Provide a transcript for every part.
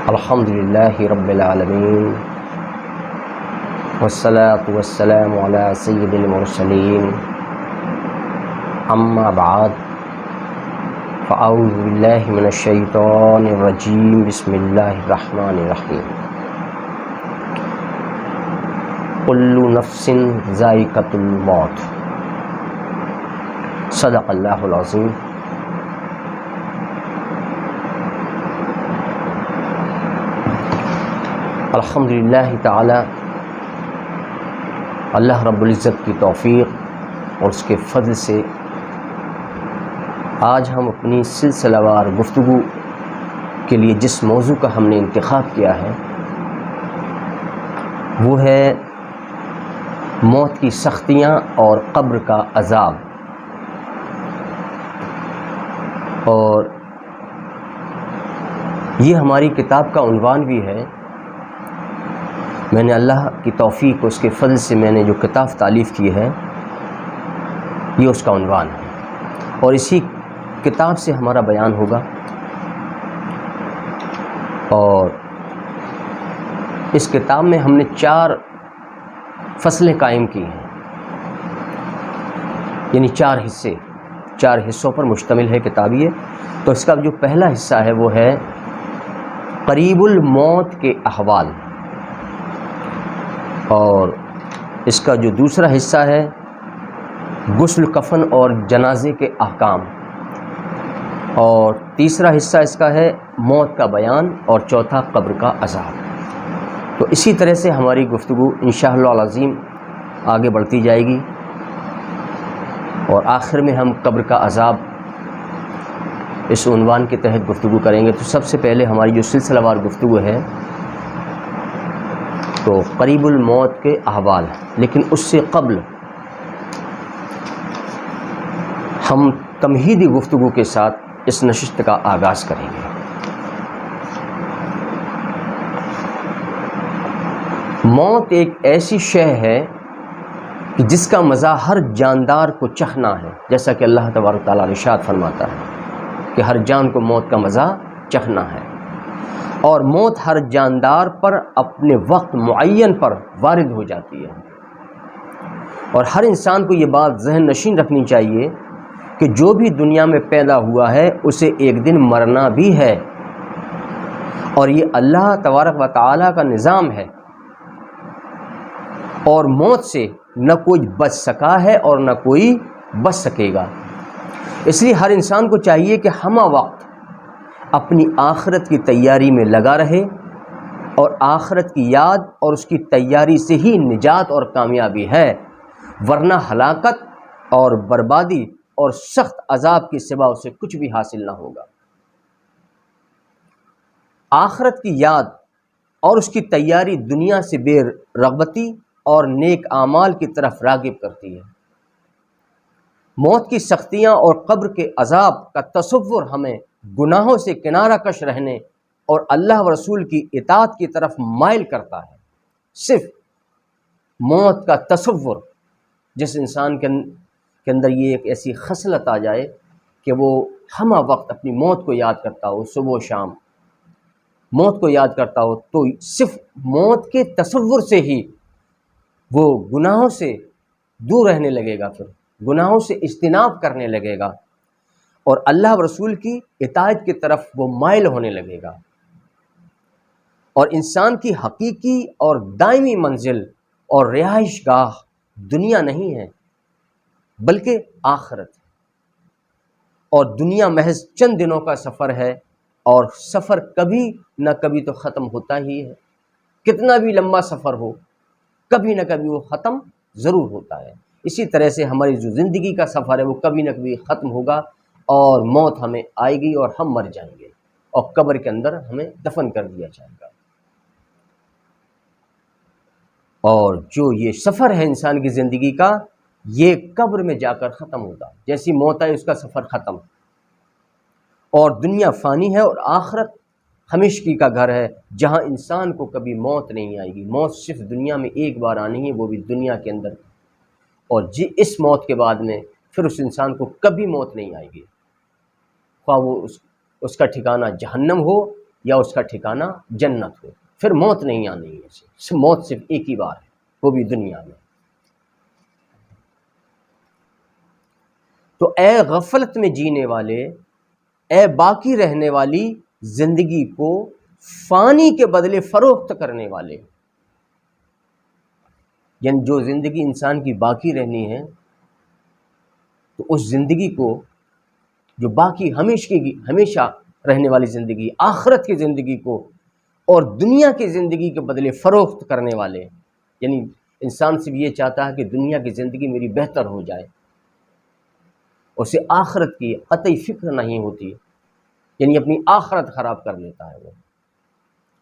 الحمدللہ رب العالمین والصلاة والسلام علی سید المرسلین اما بعد فاعوذ باللہ من الشیطان الرجیم بسم اللہ الرحمن الرحیم کل نفس ذائقۃ الموت صدق اللہ العظیم۔ الحمدللہ تعالی اللہ رب العزت کی توفیق اور اس کے فضل سے آج ہم اپنی سلسلہ وار گفتگو کے لیے جس موضوع کا ہم نے انتخاب کیا ہے وہ ہے موت کی سختیاں اور قبر کا عذاب۔ اور یہ ہماری کتاب کا عنوان بھی ہے۔ میں نے اللہ کی توفیق اس کے فضل سے میں نے جو کتاب تالیف کی ہے یہ اس کا عنوان ہے، اور اسی کتاب سے ہمارا بیان ہوگا۔ اور اس کتاب میں ہم نے 4 فصلیں قائم کی ہیں، یعنی 4 حصوں پر مشتمل ہے کتاب یہ۔ تو اس کا جو پہلا حصہ ہے وہ ہے قریب الموت کے احوال، اور اس کا جو دوسرا حصہ ہے غسل کفن اور جنازے کے احکام، اور تیسرا حصہ اس کا ہے موت کا بیان، اور چوتھا قبر کا عذاب۔ تو اسی طرح سے ہماری گفتگو انشاءاللہ العظیم آگے بڑھتی جائے گی، اور آخر میں ہم قبر کا عذاب اس عنوان کے تحت گفتگو کریں گے۔ تو سب سے پہلے ہماری جو سلسلہ وار گفتگو ہے تو قریب الموت کے احوال، لیکن اس سے قبل ہم تمہیدی گفتگو کے ساتھ اس نشست کا آغاز کریں گے۔ موت ایک ایسی شے ہے کہ جس کا مزہ ہر جاندار کو چکھنا ہے، جیسا کہ اللہ تبارک تعالیٰ ارشاد فرماتا ہے کہ ہر جان کو موت کا مزہ چکھنا ہے، اور موت ہر جاندار پر اپنے وقت معین پر وارد ہو جاتی ہے۔ اور ہر انسان کو یہ بات ذہن نشین رکھنی چاہیے کہ جو بھی دنیا میں پیدا ہوا ہے اسے ایک دن مرنا بھی ہے، اور یہ اللہ تبارک و تعالیٰ کا نظام ہے، اور موت سے نہ کوئی بچ سکا ہے اور نہ کوئی بچ سکے گا۔ اس لیے ہر انسان کو چاہیے کہ ہمہ وقت اپنی آخرت کی تیاری میں لگا رہے، اور آخرت کی یاد اور اس کی تیاری سے ہی نجات اور کامیابی ہے، ورنہ ہلاکت اور بربادی اور سخت عذاب کے سوا اسے کچھ بھی حاصل نہ ہوگا۔ آخرت کی یاد اور اس کی تیاری دنیا سے بے رغبتی اور نیک اعمال کی طرف راغب کرتی ہے۔ موت کی سختیاں اور قبر کے عذاب کا تصور ہمیں گناہوں سے کنارہ کش رہنے اور اللہ و رسول کی اطاعت کی طرف مائل کرتا ہے۔ صرف موت کا تصور، جس انسان کے اندر یہ ایک ایسی خصلت آ جائے کہ وہ ہمہ وقت اپنی موت کو یاد کرتا ہو، صبح و شام موت کو یاد کرتا ہو، تو صرف موت کے تصور سے ہی وہ گناہوں سے دور رہنے لگے گا، پھر گناہوں سے اجتناب کرنے لگے گا، اور اللہ و رسول کی اطاعت کی طرف وہ مائل ہونے لگے گا۔ اور انسان کی حقیقی اور دائمی منزل اور رہائش گاہ دنیا نہیں ہے بلکہ آخرت ہے، اور دنیا محض چند دنوں کا سفر ہے، اور سفر کبھی نہ کبھی تو ختم ہوتا ہی ہے۔ کتنا بھی لمبا سفر ہو، کبھی نہ کبھی وہ ختم ضرور ہوتا ہے۔ اسی طرح سے ہماری جو زندگی کا سفر ہے وہ کبھی نہ کبھی ختم ہوگا، اور موت ہمیں آئے گی اور ہم مر جائیں گے، اور قبر کے اندر ہمیں دفن کر دیا جائے گا۔ اور جو یہ سفر ہے انسان کی زندگی کا، یہ قبر میں جا کر ختم ہوگا۔ جیسی موت آئے اس کا سفر ختم، اور دنیا فانی ہے اور آخرت ہمیشگی کا گھر ہے، جہاں انسان کو کبھی موت نہیں آئے گی۔ موت صرف دنیا میں ایک بار آنی ہے، وہ بھی دنیا کے اندر، اور اس موت کے بعد میں پھر اس انسان کو کبھی موت نہیں آئے گی، خواہ وہ اس کا ٹھکانہ جہنم ہو یا اس کا ٹھکانہ جنت ہو، پھر موت نہیں آنی ہے اسے، موت صرف ایک ہی بار ہے، وہ بھی دنیا میں۔ تو اے غفلت میں جینے والے، اے باقی رہنے والی زندگی کو فانی کے بدلے فروخت کرنے والے، یعنی جو زندگی انسان کی باقی رہنی ہے تو اس زندگی کو، جو باقی ہمیشہ رہنے والی زندگی، آخرت کی زندگی کو اور دنیا کی زندگی کے بدلے فروخت کرنے والے، یعنی انسان صرف یہ چاہتا ہے کہ دنیا کی زندگی میری بہتر ہو جائے، اسے آخرت کی قطعی فکر نہیں ہوتی، یعنی اپنی آخرت خراب کر لیتا ہے،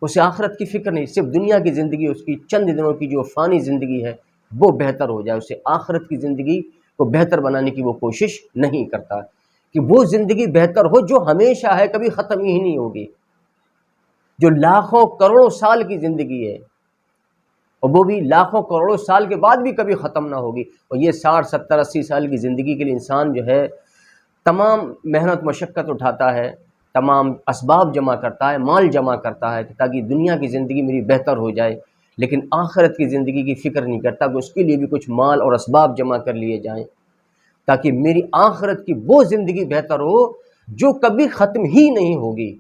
اسے آخرت کی فکر نہیں، صرف دنیا کی زندگی، اس کی چند دنوں کی جو فانی زندگی ہے وہ بہتر ہو جائے، اسے آخرت کی زندگی کو بہتر بنانے کی وہ کوشش نہیں کرتا کہ وہ زندگی بہتر ہو جو ہمیشہ ہے، کبھی ختم ہی نہیں ہوگی، جو لاکھوں کروڑوں سال کی زندگی ہے، اور وہ بھی لاکھوں کروڑوں سال کے بعد بھی کبھی ختم نہ ہوگی۔ اور یہ 60 70 80 سال کی زندگی کے لیے انسان جو ہے تمام محنت مشقت اٹھاتا ہے، تمام اسباب جمع کرتا ہے، مال جمع کرتا ہے تاکہ دنیا کی زندگی میری بہتر ہو جائے، لیکن آخرت کی زندگی کی فکر نہیں کرتا کہ اس کے لیے بھی کچھ مال اور اسباب جمع کر لیے جائیں تاکہ میری آخرت کی وہ زندگی بہتر ہو جو کبھی ختم ہی نہیں ہوگی۔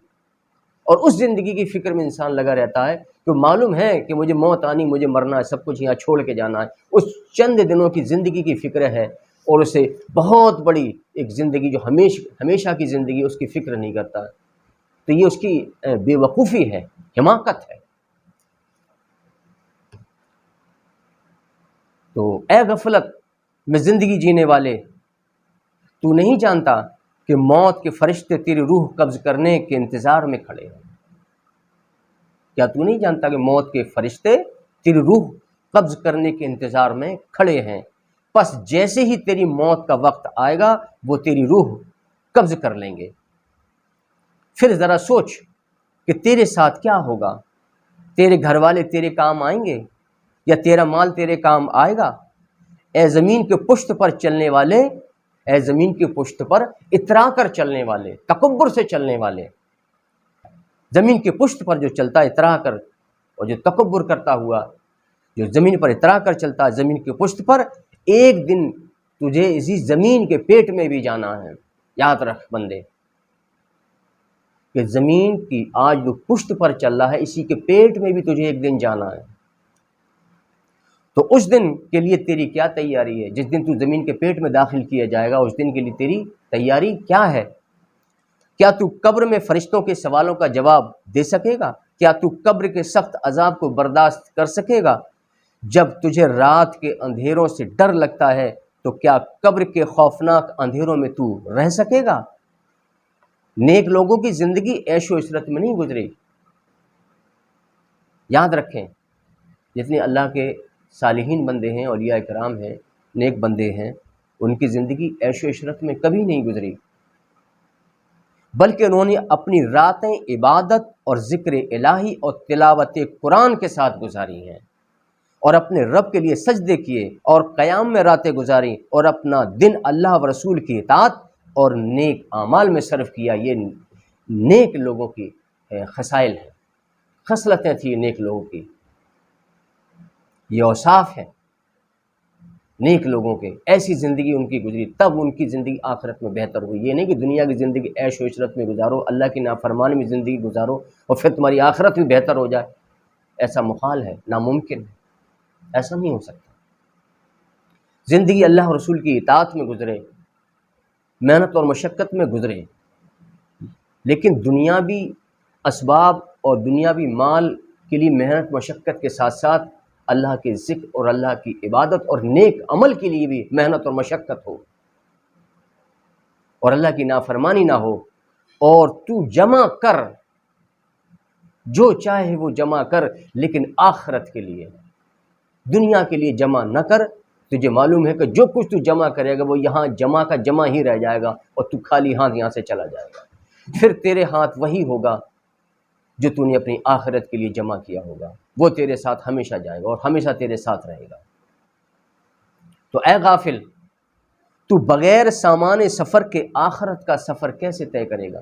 اور اس زندگی کی فکر میں انسان لگا رہتا ہے کہ معلوم ہے کہ مجھے موت آنی، مجھے مرنا ہے، سب کچھ یہاں چھوڑ کے جانا ہے، اس چند دنوں کی زندگی کی فکر ہے، اور اسے بہت بڑی ایک زندگی جو ہمیشہ کی زندگی اس کی فکر نہیں کرتا، تو یہ اس کی بے وقوفی ہے، حماقت ہے۔ تو اے غفلت میں زندگی جینے والے، تو نہیں جانتا کہ موت کے فرشتے تیری روح قبض کرنے کے انتظار میں کھڑے ہیں؟ کیا تو نہیں جانتا کہ موت کے فرشتے تیری روح قبض کرنے کے انتظار میں کھڑے ہیں؟ پس جیسے ہی تیری موت کا وقت آئے گا وہ تیری روح قبض کر لیں گے۔ پھر ذرا سوچ کہ تیرے ساتھ کیا ہوگا؟ تیرے گھر والے تیرے کام آئیں گے یا تیرا مال تیرے کام آئے گا؟ اے زمین کے پشت پر چلنے والے، اے زمین کی پشت پر اترا کر چلنے والے، تکبر سے چلنے والے، زمین کی پشت پر جو چلتا ہے اترا کر، اور جو تکبر کرتا ہوا جو زمین پر اترا کر چلتا ہے زمین کی پشت پر، ایک دن تجھے اسی زمین کے پیٹ میں بھی جانا ہے۔ یاد رکھ بندے کہ زمین کی آج جو پشت پر چل رہا ہے اسی کے پیٹ میں بھی تجھے ایک دن جانا ہے۔ تو اس دن کے لیے تیری کیا تیاری ہے؟ جس دن تو زمین کے پیٹ میں داخل کیا جائے گا اس دن کے لیے تیری تیاری کیا ہے؟ کیا تو قبر میں فرشتوں کے سوالوں کا جواب دے سکے گا؟ کیا تو قبر کے سخت عذاب کو برداشت کر سکے گا؟ جب تجھے رات کے اندھیروں سے ڈر لگتا ہے تو کیا قبر کے خوفناک اندھیروں میں تو رہ سکے گا؟ نیک لوگوں کی زندگی عیش و عشرت میں نہیں گزری۔ یاد رکھیں، جتنے اللہ کے صالحین بندے ہیں، اولیاء کرام ہیں، نیک بندے ہیں، ان کی زندگی عیش و عشرت میں کبھی نہیں گزری، بلکہ انہوں نے اپنی راتیں عبادت اور ذکر الہی اور تلاوت قرآن کے ساتھ گزاری ہیں، اور اپنے رب کے لیے سجدے کیے اور قیام میں راتیں گزاری، اور اپنا دن اللہ و رسول کی اطاعت اور نیک اعمال میں صرف کیا۔ یہ نیک لوگوں کی خصائل ہیں، خصلتیں تھیں نیک لوگوں کی، یہ اوصاف ہیں نیک لوگوں کے، ایسی زندگی ان کی گزری، تب ان کی زندگی آخرت میں بہتر ہوئی۔ یہ نہیں کہ دنیا کی زندگی عیش و عشرت میں گزارو، اللہ کی نافرمانی میں زندگی گزارو اور پھر تمہاری آخرت بھی بہتر ہو جائے، ایسا محال ہے، ناممکن ہے، ایسا نہیں ہو سکتا۔ زندگی اللہ اور رسول کی اطاعت میں گزرے، محنت اور مشقت میں گزرے، لیکن دنیاوی اسباب اور دنیاوی مال کے لیے محنت مشقت کے ساتھ ساتھ اللہ کے ذکر اور اللہ کی عبادت اور نیک عمل کے لیے بھی محنت اور مشقت ہو، اور اللہ کی نافرمانی نہ ہو، اور تو جمع کر، جو چاہے وہ جمع کر، لیکن آخرت کے لیے، دنیا کے لیے جمع نہ کر۔ تجھے معلوم ہے کہ جو کچھ تو جمع کرے گا وہ یہاں جمع کا جمع ہی رہ جائے گا، اور تو خالی ہاتھ یہاں سے چلا جائے گا، پھر تیرے ہاتھ وہی ہوگا جو تو نے اپنی آخرت کے لیے جمع کیا ہوگا، وہ تیرے ساتھ ہمیشہ جائے گا اور ہمیشہ تیرے ساتھ رہے گا۔ تو اے غافل، تو بغیر سامان سفر کے آخرت کا سفر کیسے طے کرے گا؟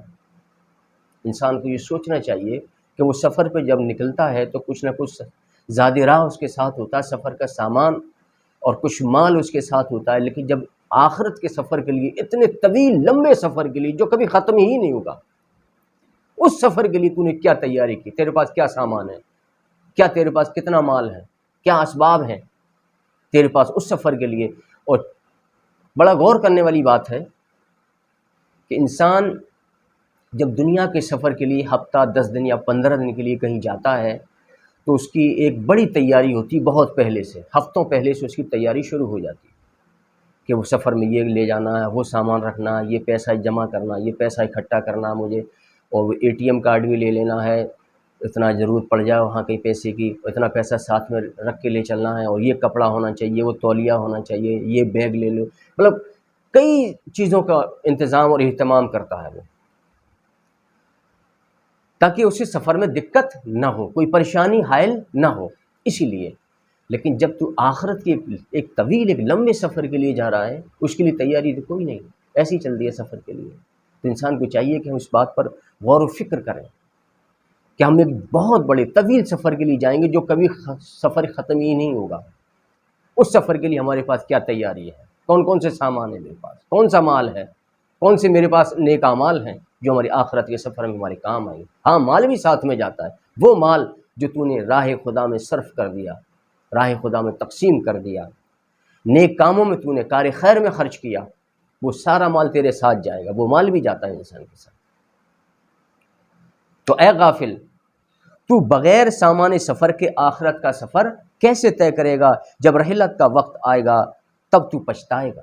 انسان کو یہ سوچنا چاہیے کہ وہ سفر پہ جب نکلتا ہے تو کچھ نہ کچھ زاد راہ اس کے ساتھ ہوتا ہے، سفر کا سامان اور کچھ مال اس کے ساتھ ہوتا ہے، لیکن جب آخرت کے سفر کے لیے، اتنے طویل لمبے سفر کے لیے جو کبھی ختم ہی نہیں ہوگا، اس سفر کے لیے تو نے کیا تیاری کی، تیرے پاس کیا سامان ہے، کیا تیرے پاس کتنا مال ہے، کیا اسباب ہیں تیرے پاس اس سفر کے لیے۔ اور بڑا غور کرنے والی بات ہے کہ انسان جب دنیا کے سفر کے لیے ہفتہ 10 دن یا 15 دن کے لیے کہیں جاتا ہے تو اس کی ایک بڑی تیاری ہوتی، بہت پہلے سے، ہفتوں پہلے سے اس کی تیاری شروع ہو جاتی کہ وہ سفر میں یہ لے جانا ہے، وہ سامان رکھنا، یہ پیسہ جمع کرنا، یہ پیسہ اکٹھا کرنا مجھے، اور وہ ATM کارڈ بھی لے لینا ہے، اتنا ضرورت پڑ جائے وہاں کہیں پیسے کی، اتنا پیسہ ساتھ میں رکھ کے لے چلنا ہے، اور یہ کپڑا ہونا چاہیے، وہ تولیہ ہونا چاہیے، یہ بیگ لے لو، مطلب کئی چیزوں کا انتظام اور اہتمام کرتا ہے وہ، تاکہ اسے سفر میں دقت نہ ہو، کوئی پریشانی حائل نہ ہو، اسی لیے۔ لیکن جب تو آخرت کے ایک طویل، ایک لمبے سفر کے لیے جا رہا ہے، اس کے لیے تیاری تو کوئی نہیں، ایسی چل دی ہے سفر کے لیے۔ تو انسان کو چاہیے کہ ہم اس بات پر غور و فکر کریں کہ ہم ایک بہت بڑے طویل سفر کے لیے جائیں گے جو کبھی سفر ختم ہی نہیں ہوگا۔ اس سفر کے لیے ہمارے پاس کیا تیاری ہے، کون کون سے سامان ہیں میرے پاس، کون سا مال ہے، کون سے میرے پاس نیک اعمال ہیں جو ہماری آخرت کے سفر میں ہمارے کام آئیں گے۔ ہاں، مال بھی ساتھ میں جاتا ہے، وہ مال جو تو نے راہ خدا میں صرف کر دیا، راہ خدا میں تقسیم کر دیا، نیک کاموں میں تو نے کار خیر میں خرچ کیا، وہ سارا مال تیرے ساتھ جائے گا، وہ مال بھی جاتا ہے انسان کے ساتھ۔ تو اے غافل، تو بغیر سامان سفر کے آخرت کا سفر کیسے طے کرے گا؟ جب رحلت کا وقت آئے گا تب تو پچھتائے گا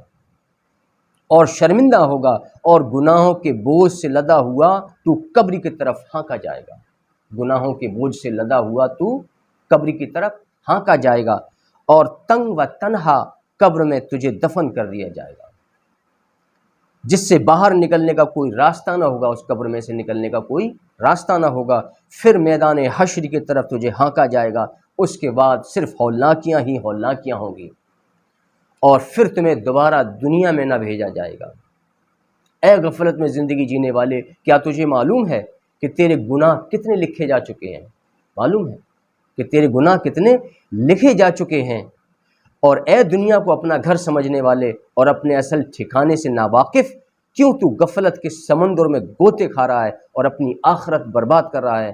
اور شرمندہ ہوگا، اور گناہوں کے بوجھ سے لدا ہوا تو قبر کی طرف ہانکا جائے گا۔ گناہوں کے بوجھ سے لدا ہوا تو قبر کی طرف ہانکا جائے گا، اور تنگ و تنہا قبر میں تجھے دفن کر دیا جائے گا، جس سے باہر نکلنے کا کوئی راستہ نہ ہوگا، اس قبر میں سے نکلنے کا کوئی راستہ نہ ہوگا۔ پھر میدان حشر کی طرف تجھے ہانکا جائے گا، اس کے بعد صرف ہولناکیاں ہی ہولناکیاں ہوں گی، اور پھر تمہیں دوبارہ دنیا میں نہ بھیجا جائے گا۔ اے غفلت میں زندگی جینے والے، کیا تجھے معلوم ہے کہ تیرے گناہ کتنے لکھے جا چکے ہیں؟ معلوم ہے کہ تیرے گناہ کتنے لکھے جا چکے ہیں؟ اور اے دنیا کو اپنا گھر سمجھنے والے اور اپنے اصل ٹھکانے سے ناواقف، کیوں تو غفلت کے سمندر میں گوتے کھا رہا ہے اور اپنی آخرت برباد کر رہا ہے؟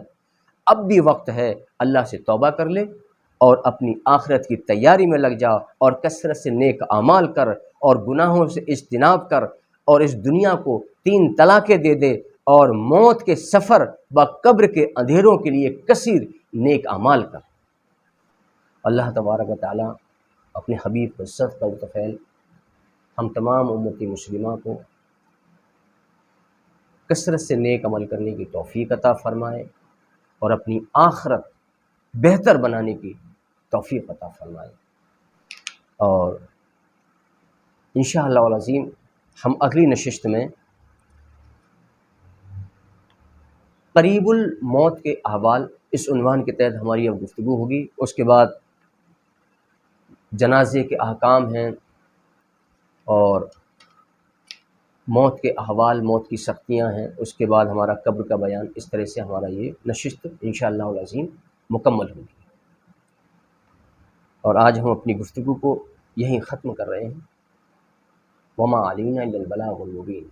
اب بھی وقت ہے، اللہ سے توبہ کر لے اور اپنی آخرت کی تیاری میں لگ جا، اور کثرت سے نیک اعمال کر اور گناہوں سے اجتناب کر، اور اس دنیا کو 3 طلاقیں دے دے، اور موت کے سفر و قبر کے اندھیروں کے لیے کثیر نیک اعمال کر۔ اللہ تبارک و تعالیٰ اپنے حبیب کو صدقہ و طفیل ہم تمام امتی مسلمہ کو کثرت سے نیک عمل کرنے کی توفیق عطا فرمائے، اور اپنی آخرت بہتر بنانے کی توفیق عطا فرمائے۔ اور انشاءاللہ العظیم ہم اگلی نشست میں قریب الموت کے احوال، اس عنوان کے تحت ہماری اب گفتگو ہوگی۔ اس کے بعد جنازے کے احکام ہیں، اور موت کے احوال، موت کی سختیاں ہیں، اس کے بعد ہمارا قبر کا بیان، اس طرح سے ہمارا یہ نشست انشاءاللہ العظیم مکمل ہوگی۔ اور آج ہم اپنی گفتگو کو یہیں ختم کر رہے ہیں۔ وما علینا الا البلاغ المبین۔